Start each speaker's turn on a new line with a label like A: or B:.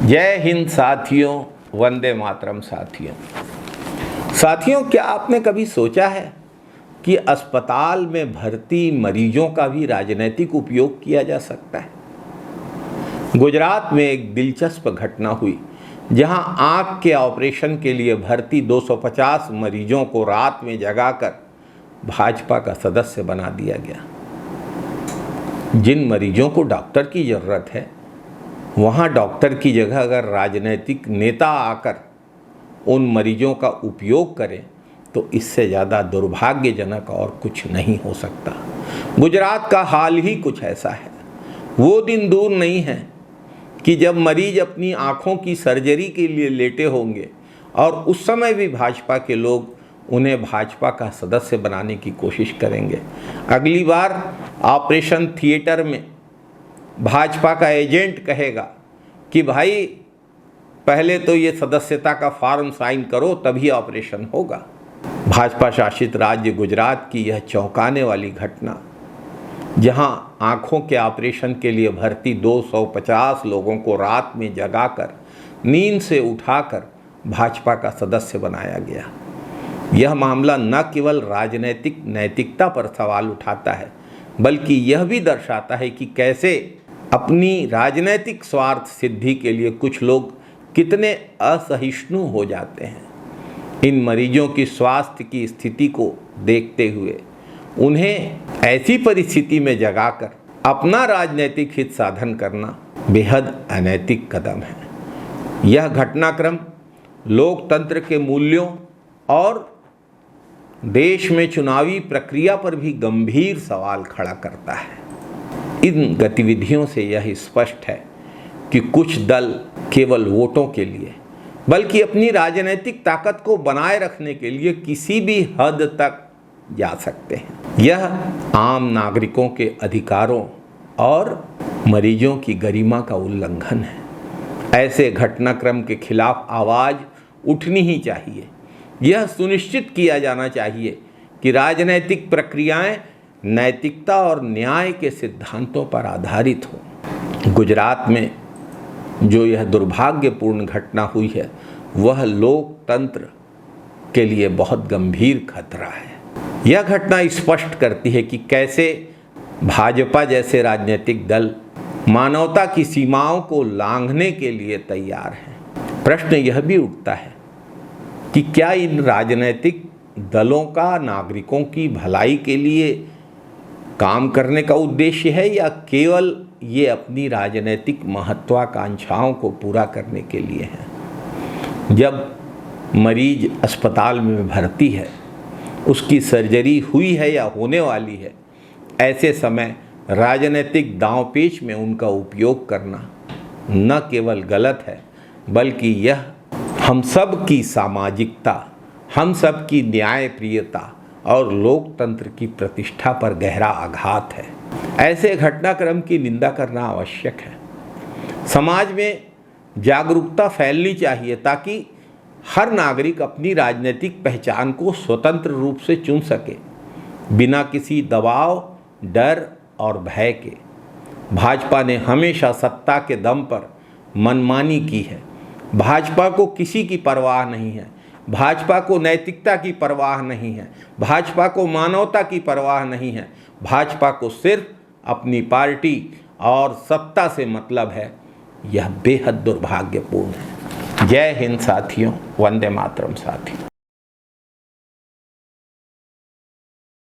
A: जय हिंद साथियों, वंदे मातरम साथियों। साथियों, क्या आपने कभी सोचा है कि अस्पताल में भर्ती मरीजों का भी राजनीतिक उपयोग किया जा सकता है? गुजरात में एक दिलचस्प घटना हुई जहां आंख के ऑपरेशन के लिए भर्ती 250 मरीजों को रात में जगाकर भाजपा का सदस्य बना दिया गया। जिन मरीजों को डॉक्टर की ज़रूरत है, वहाँ डॉक्टर की जगह अगर राजनीतिक नेता आकर उन मरीजों का उपयोग करें तो इससे ज़्यादा दुर्भाग्यजनक और कुछ नहीं हो सकता। गुजरात का हाल ही कुछ ऐसा है। वो दिन दूर नहीं है कि जब मरीज अपनी आँखों की सर्जरी के लिए लेटे होंगे और उस समय भी भाजपा के लोग उन्हें भाजपा का सदस्य बनाने की कोशिश करेंगे। अगली बार ऑपरेशन थिएटर में भाजपा का एजेंट कहेगा कि भाई पहले तो ये सदस्यता का फॉर्म साइन करो तभी ऑपरेशन होगा। भाजपा शासित राज्य गुजरात की यह चौंकाने वाली घटना, जहां आंखों के ऑपरेशन के लिए भर्ती 250 लोगों को रात में जगाकर नींद से उठाकर भाजपा का सदस्य बनाया गया। यह मामला न केवल राजनीतिक नैतिकता पर सवाल उठाता है, बल्कि यह भी दर्शाता है कि कैसे अपनी राजनीतिक स्वार्थ सिद्धि के लिए कुछ लोग कितने असहिष्णु हो जाते हैं। इन मरीजों की स्वास्थ्य की स्थिति को देखते हुए उन्हें ऐसी परिस्थिति में जगाकर अपना राजनीतिक हित साधन करना बेहद अनैतिक कदम है। यह घटनाक्रम लोकतंत्र के मूल्यों और देश में चुनावी प्रक्रिया पर भी गंभीर सवाल खड़ा करता है। इन गतिविधियों से यह स्पष्ट है कि कुछ दल केवल वोटों के लिए, बल्कि अपनी राजनीतिक ताकत को बनाए रखने के लिए किसी भी हद तक जा सकते हैं। यह आम नागरिकों के अधिकारों और मरीजों की गरिमा का उल्लंघन है। ऐसे घटनाक्रम के खिलाफ आवाज़ उठनी ही चाहिए। यह सुनिश्चित किया जाना चाहिए कि राजनीतिक प्रक्रियाएं नैतिकता और न्याय के सिद्धांतों पर आधारित हो। गुजरात में जो यह दुर्भाग्यपूर्ण घटना हुई है, वह लोकतंत्र के लिए बहुत गंभीर खतरा है। यह घटना स्पष्ट करती है कि कैसे भाजपा जैसे राजनीतिक दल मानवता की सीमाओं को लांघने के लिए तैयार हैं। प्रश्न यह भी उठता है कि क्या इन राजनीतिक दलों का नागरिकों की भलाई के लिए काम करने का उद्देश्य है, या केवल ये अपनी राजनीतिक महत्वाकांक्षाओं को पूरा करने के लिए है। जब मरीज अस्पताल में भर्ती है, उसकी सर्जरी हुई है या होने वाली है, ऐसे समय राजनीतिक दांवपेच में उनका उपयोग करना न केवल गलत है, बल्कि यह हम सब की सामाजिकता, हम सब की न्यायप्रियता और लोकतंत्र की प्रतिष्ठा पर गहरा आघात है। ऐसे घटनाक्रम की निंदा करना आवश्यक है। समाज में जागरूकता फैलनी चाहिए ताकि हर नागरिक अपनी राजनीतिक पहचान को स्वतंत्र रूप से चुन सके, बिना किसी दबाव, डर और भय के। भाजपा ने हमेशा सत्ता के दम पर मनमानी की है। भाजपा को किसी की परवाह नहीं है। भाजपा को नैतिकता की परवाह नहीं है। भाजपा को मानवता की परवाह नहीं है। भाजपा को सिर्फ अपनी पार्टी और सत्ता से मतलब है। यह बेहद दुर्भाग्यपूर्ण है। जय हिंद साथियों, वंदे मातरम साथियों।